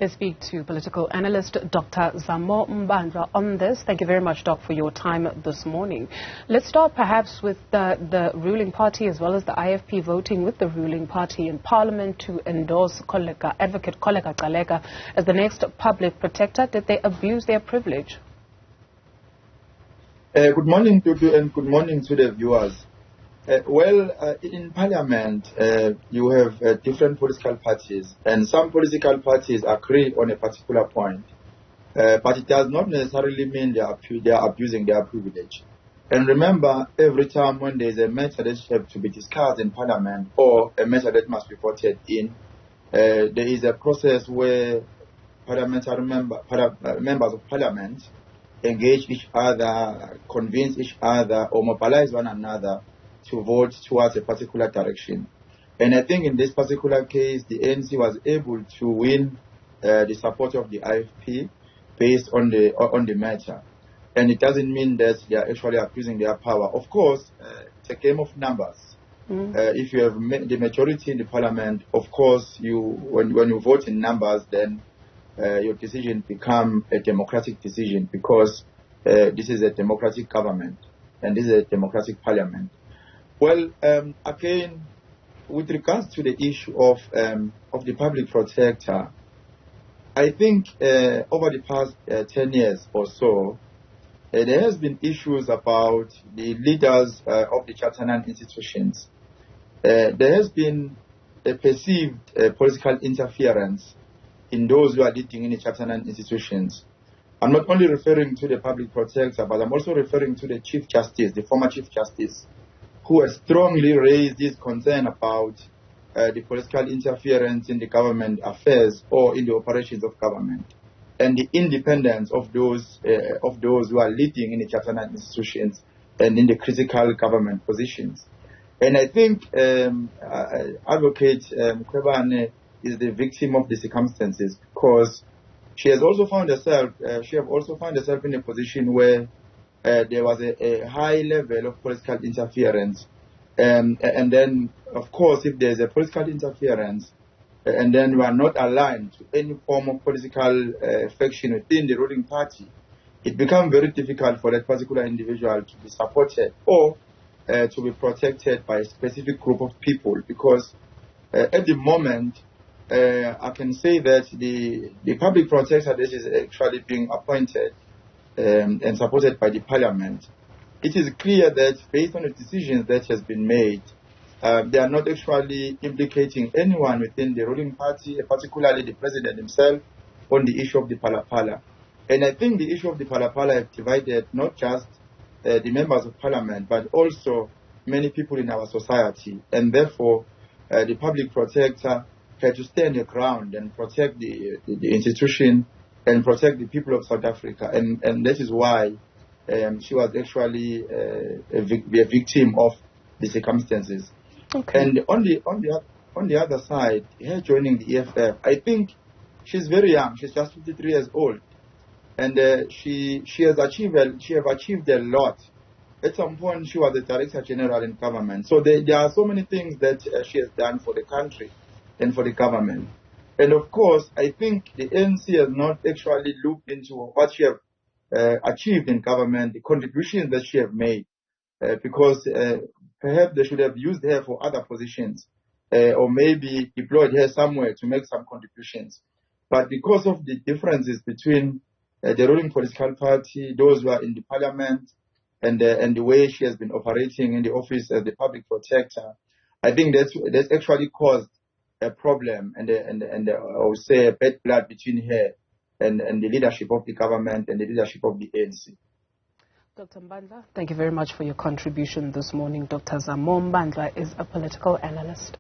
Let's speak to political analyst Dr. Zamo Mbandlwa on this. Thank you very much, Doc, for your time this morning. Let's start perhaps with the ruling party as well as the IFP voting with the ruling party in Parliament to endorse Advocate Kholeka Gcaleka as the next public protector. Did they abuse their privilege? Good morning, Dudu, and good morning to the viewers. In Parliament, you have different political parties, and some political parties agree on a particular point, but it does not necessarily mean they are abusing their privilege. And remember, every time when there is a matter that has to be discussed in Parliament or a matter that must be voted in, there is a process where parliamentary members of Parliament engage each other, convince each other, or mobilize one another to vote towards a particular direction. And I think in this particular case, the ANC was able to win the support of the IFP based on the matter. And it doesn't mean that they are actually abusing their power. Of course, it's a game of numbers. If you have the majority in the Parliament, of course, when you vote in numbers, then your decision becomes a democratic decision, because this is a democratic government and this is a democratic parliament. Well, again, with regards to the issue of the public protector, I think over the past 10 years or so, there has been issues about the leaders of the Charter institutions. There has been a perceived political interference in those who are leading in the Charter institutions. I'm not only referring to the public protector, but I'm also referring to the Chief Justice, the former Chief Justice, who has strongly raised this concern about the political interference in the government affairs or in the operations of government, and the independence of those who are leading in the Charter institutions and in the critical government positions. And I think Advocate Mkhwebane is the victim of the circumstances, because she has also found herself in a position where there was a high level of political interference, and then, of course, if there is a political interference, and then we are not aligned to any form of political faction within the ruling party, it becomes very difficult for that particular individual to be supported or to be protected by a specific group of people, because at the moment, I can say that the public protector that is actually being appointed and supported by the Parliament, it is clear that based on the decisions that has been made, they are not actually implicating anyone within the ruling party, particularly the President himself, on the issue of the Phala Phala. And I think the issue of the Phala Phala has divided not just the members of Parliament, but also many people in our society. And therefore, the public protector had to stand your ground and protect the institution and protect the people of South Africa. And that is why she was actually a victim of the circumstances. Okay. And on the other side, her joining the EFF, I think she's very young. She's just 53 years old, and she has achieved a lot. At some point, she was the Director General in government. So there are so many things that she has done for the country and for the government. And of course, I think the ANC has not actually looked into what she has achieved in government, the contributions that she has made, because perhaps they should have used her for other positions, or maybe deployed her somewhere to make some contributions. But because of the differences between the ruling political party, those who are in the Parliament, and the way she has been operating in the office as the public protector, I think that's actually caused a problem and I would say a bad blood between her and the leadership of the government and the leadership of the ANC. Dr. Mbandlwa, thank you very much for your contribution this morning. Dr. Zamo Mbandlwa is a political analyst.